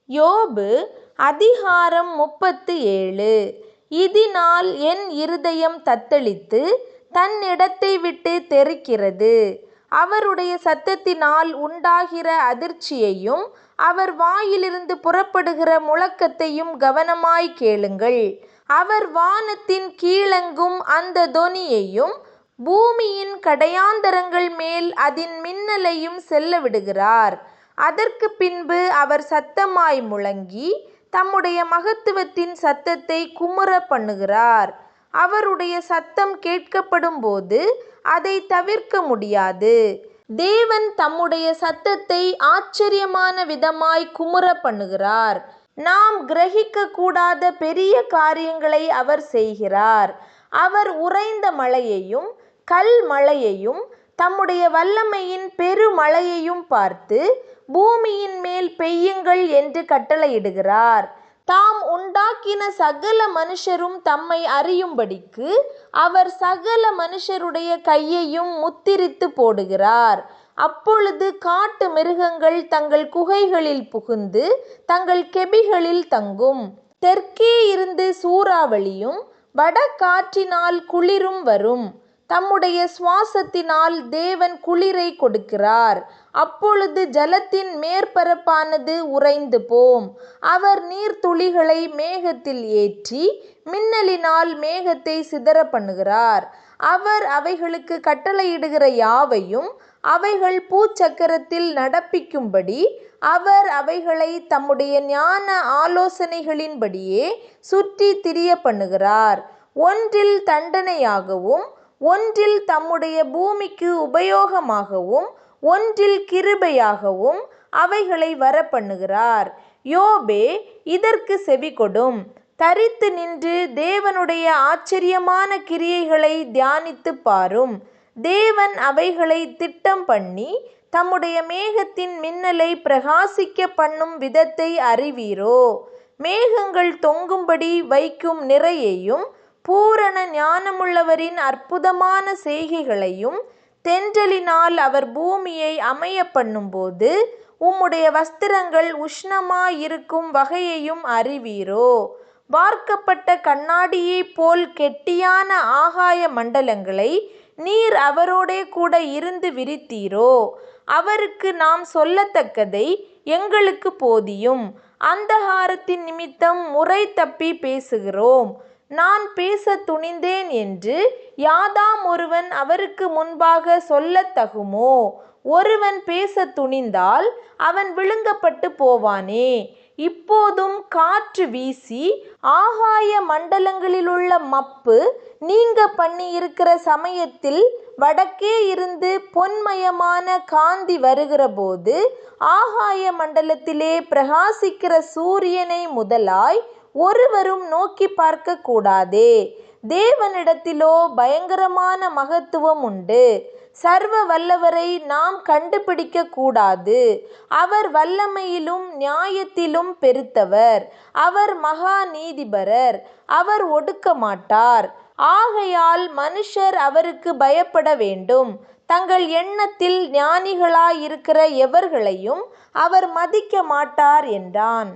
யோபு அதிகாரம் 37. இதனால் என் இருதயம் தத்தளித்து தன்னிடத்தை விட்டு தெறிக்கிறது. அவருடைய சத்தத்தினால் உண்டாகிற அதிர்ச்சியையும் அவர் வாயிலிருந்து புறப்படுகிற முழக்கத்தையும் கவனமாய் கேளுங்கள். அவர் வானத்தின் கீழெங்கும் அந்த தொனியையும் பூமியின் கடையாந்தரங்கள் மேல் அதின் மின்னலையும் செல்ல விடுகிறார். அதற்கு பின்பு அவர் சத்தமாய் முழங்கி தம்முடைய மகத்துவத்தின் சத்தத்தை குமுற பண்ணுகிறார். அவருடைய சத்தம் கேட்கப்படும்போது அதை தவிர்க்க முடியாது. தேவன் தம்முடைய சத்தத்தை ஆச்சரியமான விதமாய் குமுற பண்ணுகிறார். நாம் கிரகிக்க கூடாத பெரிய காரியங்களை அவர் செய்கிறார். அவர் உறைந்த மழையையும் கல் மழையையும் தம்முடைய வல்லமையின் பெருமழையையும் பார்த்து பூமியின் மேல் பெய்யுங்கள் என்று கட்டளையிடுகிறார். தாம் உண்டாக்கின சகல மனுஷரும் தம்மை அறியும்படிக்கு அவர் சகல மனுஷருடைய கையையும் முத்திரித்து போடுகிறார். அப்பொழுது காட்டு மிருகங்கள் தங்கள் குகைகளில் புகுந்து தங்கள் கெபிகளில் தங்கும். தெற்கே இருந்து சூறாவளியும் வடகாற்றினால் குளிரும் வரும். தம்முடைய சுவாசத்தினால் தேவன் குளிரை கொடுக்கிறார். அப்பொழுது ஜலத்தின் மேற்பரப்பானது உறைந்து போம். அவர் நீர்த்துளிகளை மேகத்தில் ஏற்றி மின்னலினால் மேகத்தை சிதற பண்ணுகிறார். அவர் அவைகளுக்கு கட்டளையிடுகிற யாவையும் அவைகள் பூச்சக்கரத்தில் நடப்பிக்கும்படி அவர் அவைகளை தம்முடைய ஞான ஆலோசனைகளின்படியே சுற்றி திரிய பண்ணுகிறார். ஒன்றில் தண்டனையாகவும் ஒன்றில் தம்முடைய பூமிக்கு உபயோகமாகவும் ஒன்றில் கிருபையாகவும் அவைகளை வரப்பண்ணுகிறார். யோபே, இதற்கு செவிகொடும். தரித்து நின்று தேவனுடைய ஆச்சரியமான கிரியைகளை தியானித்து பாரும். தேவன் அவைகளை திட்டம் பண்ணி தம்முடைய மேகத்தின் மின்னலை பிரகாசிக்க பண்ணும் விதத்தை அறிவீரோ? மேகங்கள் தொங்கும்படி வைக்கும் நிறையையும் பூரண ஞானமுள்ளவரின் அற்புதமான செய்கைகளையும் தென்றலினால் அவர் பூமியை அமைய பண்ணும்போது உம்முடைய வஸ்திரங்கள் உஷ்ணமாயிருக்கும் வகையையும் அறிவீரோ? வார்க்கப்பட்ட கண்ணாடியைப் போல் கெட்டியான ஆகாய மண்டலங்களை நீர் அவரோடே கூட இருந்து விரித்தீரோ? அவருக்கு நாம் சொல்லத்தக்கதை எங்களுக்கு போதியும். அந்தகாரத்தின் நிமித்தம் முறை தப்பி பேசுகிறோம். நான் பேச துணிந்தேன் என்று யாதாம் ஒருவன் அவருக்கு முன்பாக சொல்லத்தகுமோ? ஒருவன் பேச துணிந்தால் அவன் விழுங்கப்பட்டு போவானே. இப்போதும் காற்று வீசி ஆகாய மண்டலங்களிலுள்ள மப்பு நீங்க பண்ணியிருக்கிற சமயத்தில் வடக்கே இருந்து பொன்மயமான காந்தி வருகிற போது ஆகாய மண்டலத்திலே பிரகாசிக்கிற சூரியனை முதலாய் ஒருவரும் நோக்கி பார்க்க கூடாதே. தேவனிடத்திலோ பயங்கரமான மகத்துவம் உண்டு. சர்வ வல்லவரை நாம் கண்டுபிடிக்க கூடாது. அவர் வல்லமையிலும் நியாயத்திலும் பெருத்தவர். அவர் மகா நீதிபரர். அவர் ஒடுக்க மாட்டார். ஆகையால் மனுஷர் அவருக்கு பயப்பட வேண்டும். தங்கள் எண்ணத்தில் ஞானிகளாயிருக்கிற எவர்களையும் அவர் மதிக்க மாட்டார் என்றான்.